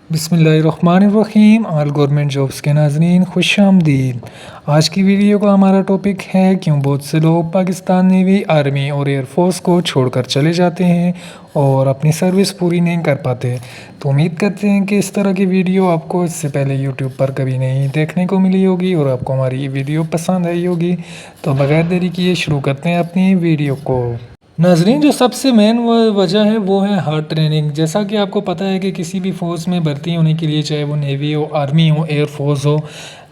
بسم اللہ الرحمن الرحیم آل گورنمنٹ جابس کے ناظرین خوش آمدید۔ آج کی ویڈیو کا ہمارا ٹاپک ہے کیوں بہت سے لوگ پاکستان نیوی، آرمی اور ایئر فورس کو چھوڑ کر چلے جاتے ہیں اور اپنی سروس پوری نہیں کر پاتے۔ تو امید کرتے ہیں کہ اس طرح کی ویڈیو آپ کو اس سے پہلے یوٹیوب پر کبھی نہیں دیکھنے کو ملی ہوگی اور آپ کو ہماری یہ ویڈیو پسند آئی ہوگی۔ تو بغیر دیری کیے شروع کرتے ہیں اپنی ویڈیو کو۔ ناظرین، جو سب سے مین وجہ ہے وہ ہے ہارڈ ٹریننگ۔ جیسا کہ آپ کو پتہ ہے کہ کسی بھی فورس میں بھرتی ہونے کے لیے، چاہے وہ نیوی ہو، آرمی ہو، ایئر فورس ہو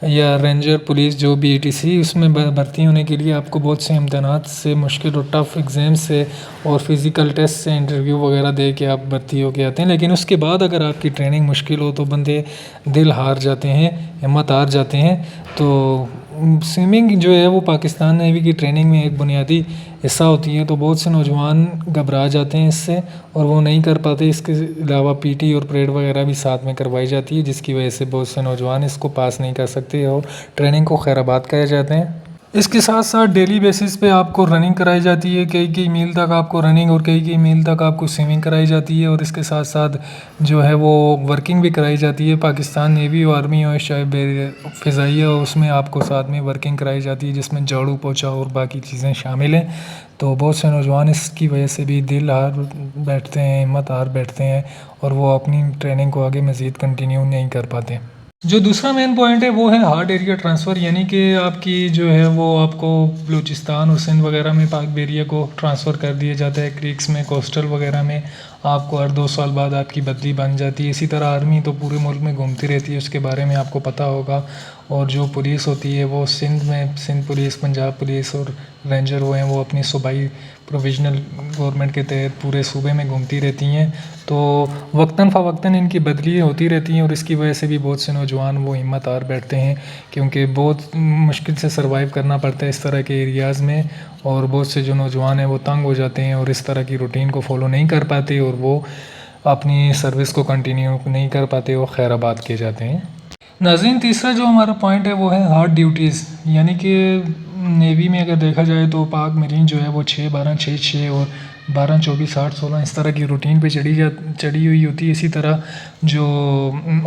یا رینجر پولیس جو بھی ETC، اس میں بھرتی ہونے کے لیے آپ کو بہت سے امتحانات سے، مشکل اور ٹف ایگزام سے اور فزیکل ٹیسٹ سے، انٹرویو وغیرہ دے کے آپ بھرتی ہو کے آتے ہیں۔ لیکن اس کے بعد اگر آپ کی ٹریننگ مشکل ہو تو بندے دل ہار جاتے ہیں، ہمت ہار جاتے ہیں۔ تو سوئمنگ جو ہے وہ پاکستان نیوی کی ٹریننگ میں ایک بنیادی حصہ ہوتی ہے، تو بہت سے نوجوان گھبرا جاتے ہیں اس سے اور وہ نہیں کر پاتے۔ اس کے علاوہ PT اور پریڈ وغیرہ بھی ساتھ میں کروائی جاتی ہے، جس کی وجہ سے بہت سے نوجوان اس کو پاس نہیں کر سکتے اور ٹریننگ کو خیر آباد کہے جاتے ہیں۔ اس کے ساتھ ساتھ ڈیلی بیسس پہ آپ کو رننگ کرائی جاتی ہے، کئی میل تک آپ کو رننگ اور کئی میل تک آپ کو سوئمنگ کرائی جاتی ہے، اور اس کے ساتھ ساتھ جو ہے وہ ورکنگ بھی کرائی جاتی ہے۔ پاکستان نیوی ہو، آرمی ہو، چاہے فضائیہ ہو، اس میں آپ کو ساتھ میں ورکنگ کرائی جاتی ہے، جس میں جھاڑو پوچھا اور باقی چیزیں شامل ہیں۔ تو بہت سے نوجوان اس کی وجہ سے بھی دل ہار بیٹھتے ہیں، ہمت ہار بیٹھتے ہیں اور وہ اپنی ٹریننگ کو آگے مزید کنٹینیو نہیں کر پاتے۔ جو دوسرا مین پوائنٹ ہے وہ ہے ہارڈ ایریا ٹرانسفر، یعنی کہ آپ کی جو ہے وہ آپ کو بلوچستان اور سندھ وغیرہ میں پاک ایریا کو ٹرانسفر کر دیا جاتا ہے، کریکس میں، کوسٹل وغیرہ میں آپ کو ہر 2 سال بعد آپ کی بدلی بن جاتی ہے۔ اسی طرح آرمی تو پورے ملک میں گھومتی رہتی ہے، اس کے بارے میں آپ کو پتہ ہوگا۔ اور جو پولیس ہوتی ہے وہ سندھ پولیس، پنجاب پولیس اور رینجر وہ ہیں، وہ اپنی صوبائی پروویژنل گورنمنٹ کے تحت پورے صوبے میں گھومتی رہتی ہیں۔ تو وقتاً فوقتاً ان کی بدلی ہوتی رہتی ہیں اور اس کی وجہ سے بھی بہت سے نوجوان وہ ہمت ہار بیٹھتے ہیں، کیونکہ بہت مشکل سے سروائیو کرنا پڑتا ہے اس طرح کے ایریاز میں، اور بہت سے جو نوجوان ہیں وہ تنگ ہو جاتے ہیں اور اس طرح کی روٹین کو فالو نہیں کر پاتے اور وہ اپنی سروس کو کنٹینیو نہیں کر پاتے اور خیر آباد کیے جاتے ہیں۔ ناظرین، تیسرا جو ہمارا پوائنٹ ہے وہ ہے ہارڈ ڈیوٹیز، یعنی کہ نیوی میں اگر دیکھا جائے تو پاک مرین جو ہے وہ 6-12-6-6 اور 12-24-8-16 اس طرح کی روٹین پہ چڑھی ہوئی ہوتی ہے۔ اسی طرح جو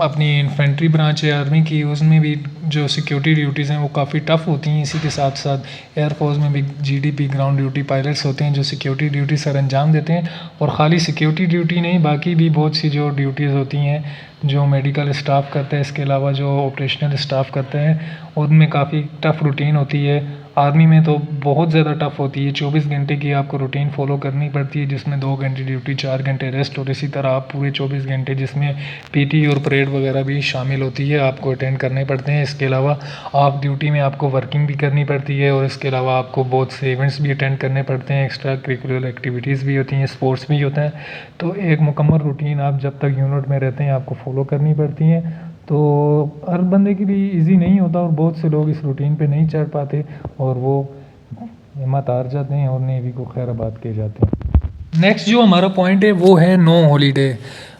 اپنی انفینٹری برانچ ہے آرمی کی، اس میں بھی جو سیکیورٹی ڈیوٹیز ہیں وہ کافی ٹف ہوتی ہیں۔ اسی کے ساتھ ساتھ ایئر فورس میں بھی GDP گراؤنڈ ڈیوٹی پائلٹس ہوتے ہیں جو سیکیورٹی ڈیوٹی سر انجام دیتے ہیں، اور خالی سیکیورٹی ڈیوٹی نہیں، باقی بھی بہت سی جو ڈیوٹیز ہوتی ہیں جو میڈیکل اسٹاف کرتا ہے، اس کے علاوہ جو آپریشنل اسٹاف کرتا ہے، ان میں کافی ٹف روٹین ہوتی ہے۔ آرمی میں تو بہت زیادہ ٹف ہوتی ہے، 24 گھنٹے کی آپ کو روٹین فالو کرنی پڑتی ہے، جس میں 2 گھنٹے ڈیوٹی، 4 گھنٹے ریسٹ، اور اسی طرح آپ پورے 24 گھنٹے جس میں PT اور پریڈ وغیرہ بھی شامل ہوتی ہے آپ کو اٹینڈ کرنے پڑتے ہیں۔ اس کے علاوہ آف ڈیوٹی میں آپ کو ورکنگ بھی کرنی پڑتی ہے، اور اس کے علاوہ آپ کو بہت سے ایونٹس بھی اٹینڈ کرنے پڑتے ہیں، ایکسٹرا کریکولر ایکٹیویٹیز بھی ہوتی ہیں، اسپورٹس بھی ہوتا ہے۔ تو ایک مکمل روٹین آپ جب تک یونٹ میں رہتے ہیں آپ کو فالو کرنی پڑتی ہیں۔ تو ہر بندے کے لیے ایزی نہیں ہوتا اور بہت سے لوگ اس روٹین پہ نہیں چڑھ پاتے اور وہ ہمت ہار جاتے ہیں اور نیوی کو خیر آباد کیے جاتے ہیں۔ نیکسٹ جو ہمارا پوائنٹ ہے وہ ہے نو ہالیڈے۔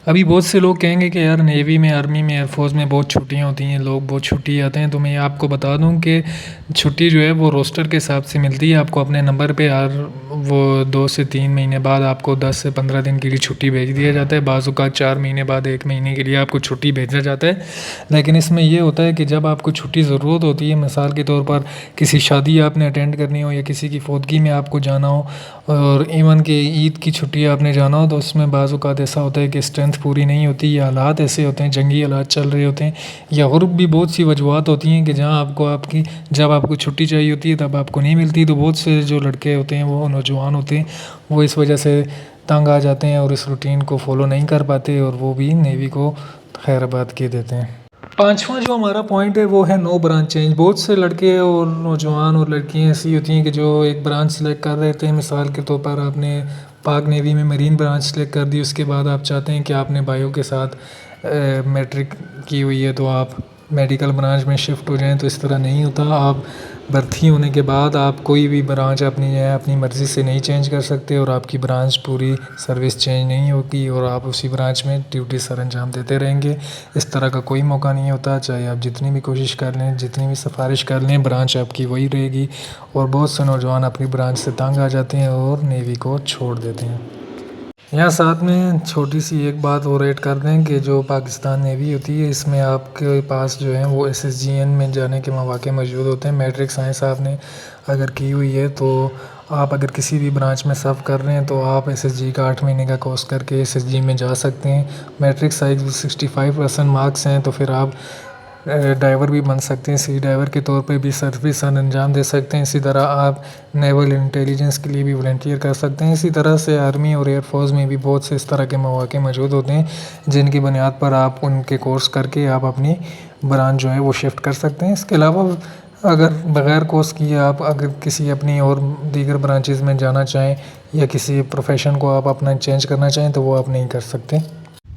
ابھی بہت سے لوگ کہیں گے کہ یار نیوی میں، آرمی میں، ایئر فورس میں بہت چھٹیاں ہوتی ہیں، لوگ بہت چھٹی آتے ہیں، تو میں آپ کو بتا دوں کہ چھٹی جو ہے وہ روسٹر کے حساب سے ملتی ہے آپ کو اپنے نمبر پہ، ہر وہ 2 سے 3 مہینے بعد آپ کو 10 سے 15 دن کے لیے چھٹی بھیج دیا جاتا ہے، بعض اوقات 4 مہینے بعد 1 مہینے کے لیے آپ کو چھٹی بھیجا جاتا ہے۔ لیکن اس میں یہ ہوتا ہے کہ جب آپ کو چھٹی ضرورت ہوتی ہے، مثال کے طور پر کسی شادی آپ نے اٹینڈ کرنی ہو یا کسی کی فوتگی میں آپ کو جانا ہو، اور ایون کہ عید کی چھٹی آپ نے جانا ہو، تو اس میں بعض اوقات ایسا ہوتا ہے کہ اسٹرینتھ پوری نہیں ہوتی، یا حالات ایسے ہوتے ہیں، جنگی حالات چل رہے ہوتے ہیں، یا اور بھی بہت سی وجوہات ہوتی ہیں کہ جہاں جب آپ کو چھٹی چاہیے ہوتی ہے تب آپ کو نہیں ملتی۔ تو بہت سے جو لڑکے ہوتے ہیں، وہ نوجوان ہوتے ہیں، وہ اس وجہ سے تنگ آ جاتے ہیں اور اس روٹین کو فالو نہیں کر پاتے اور وہ بھی نیوی کو خیر آباد کیے دیتے ہیں۔ پانچواں جو ہمارا پوائنٹ ہے وہ ہے نو برانچ چینج۔ بہت سے لڑکے اور نوجوان اور لڑکیاں ایسی ہوتی ہیں کہ جو ایک برانچ سلیکٹ کر رہتے ہیں، مثال کے طور پر آپ نے پاک نیوی میں مرین برانچ سلیکٹ کر دی، اس کے بعد آپ چاہتے ہیں کہ آپ نے بایو کے ساتھ میٹرک کی ہوئی ہے تو آپ میڈیکل برانچ میں شفٹ ہو جائیں، تو اس طرح نہیں ہوتا۔ آپ بھرتی ہونے کے بعد آپ کوئی بھی برانچ اپنی مرضی سے نہیں چینج کر سکتے، اور آپ کی برانچ پوری سروس چینج نہیں ہوگی اور آپ اسی برانچ میں ڈیوٹی سر انجام دیتے رہیں گے۔ اس طرح کا کوئی موقع نہیں ہوتا، چاہے آپ جتنی بھی کوشش کر لیں، جتنی بھی سفارش کر لیں، برانچ آپ کی وہی رہے گی، اور بہت سے نوجوان اپنی برانچ سے تنگ آ جاتے ہیں اور نیوی کو چھوڑ دیتے ہیں۔ یہاں ساتھ میں چھوٹی سی ایک بات اور ایڈ کر دیں کہ جو پاکستان نیوی ہوتی ہے اس میں آپ کے پاس جو ہے وہ SSGN میں جانے کے مواقع موجود ہوتے ہیں۔ میٹرک سائنس آپ نے اگر کی ہوئی ہے تو آپ اگر کسی بھی برانچ میں سرو کر رہے ہیں تو آپ SSG کا 8 مہینے کا کورس کر کے SSG میں جا سکتے ہیں۔ میٹرک سائنس 65% مارکس ہیں تو پھر آپ ڈرائیور بھی بن سکتے ہیں، سی ڈرائیور کے طور پہ بھی سروس انجام دے سکتے ہیں۔ اسی طرح آپ نیول انٹیلیجنس کے لیے بھی والنٹیئر کر سکتے ہیں۔ اسی طرح سے آرمی اور ایئر فورس میں بھی بہت سے اس طرح کے مواقع موجود ہوتے ہیں جن کی بنیاد پر آپ ان کے کورس کر کے آپ اپنی برانچ جو ہے وہ شفٹ کر سکتے ہیں۔ اس کے علاوہ اگر بغیر کورس کیے آپ اگر کسی اپنی اور دیگر برانچز میں جانا چاہیں یا کسی پروفیشن کو آپ اپنا چینج کرنا چاہیں تو وہ آپ نہیں کر سکتے۔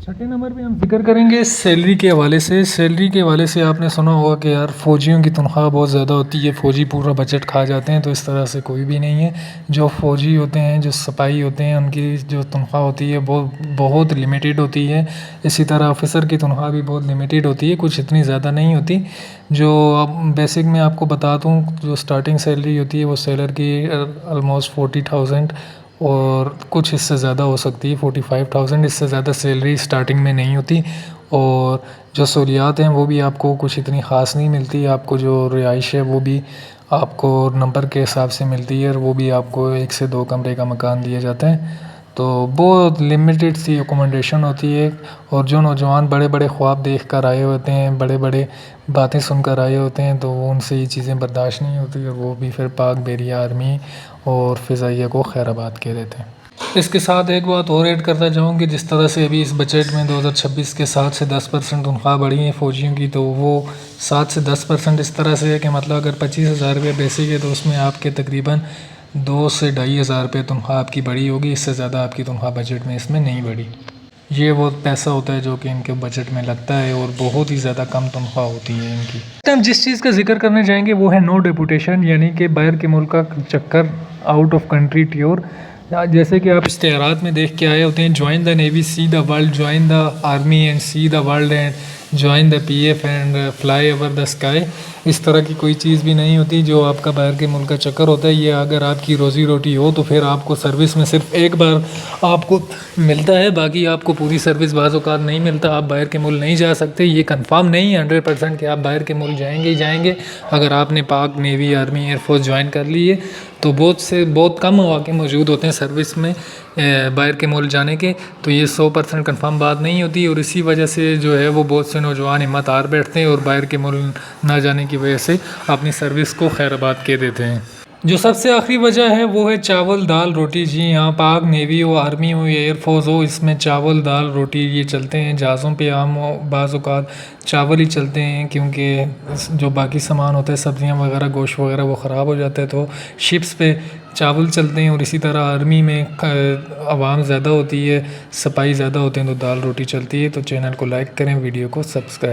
چھٹے نمبر پہ ہم ذکر کریں گے سیلری کے حوالے سے۔ سیلری کے حوالے سے آپ نے سنا ہوگا کہ یار فوجیوں کی تنخواہ بہت زیادہ ہوتی ہے، فوجی پورا بجٹ کھا جاتے ہیں، تو اس طرح سے کوئی بھی نہیں ہے۔ جو فوجی ہوتے ہیں، جو سپاہی ہوتے ہیں، ان کی جو تنخواہ ہوتی ہے وہ بہت لمیٹیڈ ہوتی ہے۔ اسی طرح آفیسر کی تنخواہ بھی بہت لمیٹیڈ ہوتی ہے، کچھ اتنی زیادہ نہیں ہوتی۔ جو بیسک میں آپ کو بتا دوں جو سٹارٹنگ سیلری ہوتی ہے وہ سیلر کی آلموسٹ 40,000 اور کچھ اس سے زیادہ ہو سکتی ہے 45,000، اس سے زیادہ سیلری سٹارٹنگ میں نہیں ہوتی۔ اور جو سہولیات ہیں وہ بھی آپ کو کچھ اتنی خاص نہیں ملتی۔ آپ کو جو رہائش ہے وہ بھی آپ کو نمبر کے حساب سے ملتی ہے، اور وہ بھی آپ کو 1 سے 2 کمرے کا مکان دیا جاتا ہے۔ تو بہت لمیٹیڈ سی اکوموڈیشن ہوتی ہے، اور جو نوجوان بڑے بڑے خواب دیکھ کر آئے ہوتے ہیں، بڑے بڑے باتیں سن کر آئے ہوتے ہیں، تو وہ ان سے یہ چیزیں برداشت نہیں ہوتی، اور وہ بھی پھر پاک بیریہ آرمی اور فضائیہ کو خیر آباد کہہ دیتے ہیں۔ اس کے ساتھ ایک بات اور ایڈ کرتا جاؤں کہ جس طرح سے ابھی اس بجٹ میں 2026 کے 7 سے 10% تنخواہ بڑھی ہیں فوجیوں کی، تو وہ 7 سے 10% اس طرح سے ہے کہ مطلب اگر 25,000 روپے بیسک ہے تو اس میں آپ کے تقریباً 2 سے 2,500 روپے تنخواہ آپ کی بڑھی ہوگی، اس سے زیادہ آپ کی تنخواہ بجٹ میں اس میں نہیں بڑھی۔ یہ وہ پیسہ ہوتا ہے جو کہ ان کے بجٹ میں لگتا ہے، اور بہت ہی زیادہ کم تنخواہ ہوتی ہے ان کی۔ ہم جس چیز کا ذکر کرنے جائیں گے وہ ہے نو ڈیپوٹیشن، یعنی کہ باہر کے ملک کا چکر، آؤٹ آف کنٹری ٹیور۔ جیسے کہ آپ اشتہارات میں دیکھ کے آئے ہوتے ہیں، join the navy, see the world, join the army and see the world, and join the PF and fly over the sky. اس طرح کی کوئی چیز بھی نہیں ہوتی جو آپ کا باہر کے ملک کا چکر ہوتا ہے۔ یہ اگر آپ کی روزی روٹی ہو تو پھر آپ کو سروس میں صرف ایک بار آپ کو ملتا ہے، باقی آپ کو پوری سروس بعض اوقات نہیں ملتا، آپ باہر کے ملک نہیں جا سکتے۔ یہ کنفرم نہیں ہے 100% کہ آپ باہر کے ملک جائیں گے ہی جائیں گے۔ اگر آپ نے پاک navy, army, air force join کر لی ہے تو بہت کم مواقع موجود ہوتے ہیں سروس میں باہر کے ملک جانے کے، تو یہ 100% کنفرم بات نہیں ہوتی، اور اسی وجہ سے جو ہے وہ بہت سے نوجوان ہمت ہار بیٹھتے ہیں اور باہر کے ملک نہ جانے کی وجہ سے اپنی سروس کو خیر آباد کہہ دیتے ہیں۔ جو سب سے آخری وجہ ہے وہ ہے چاول دال روٹی۔ جی ہاں، پاک نیوی ہو، آرمی ہو یا ایئر فورس ہو، اس میں چاول دال روٹی یہ چلتے ہیں۔ جہازوں پہ عام بعض اوقات چاول ہی چلتے ہیں، کیونکہ جو باقی سامان ہوتا ہے سبزیاں وغیرہ، گوشت وغیرہ، وہ خراب ہو جاتا ہے، تو شپس پہ چاول چلتے ہیں۔ اور اسی طرح آرمی میں عوام زیادہ ہوتی ہے، سپاہی زیادہ ہوتے ہیں، تو دال روٹی چلتی ہے۔ تو چینل کو لائک کریں، ویڈیو کو سبسکرائب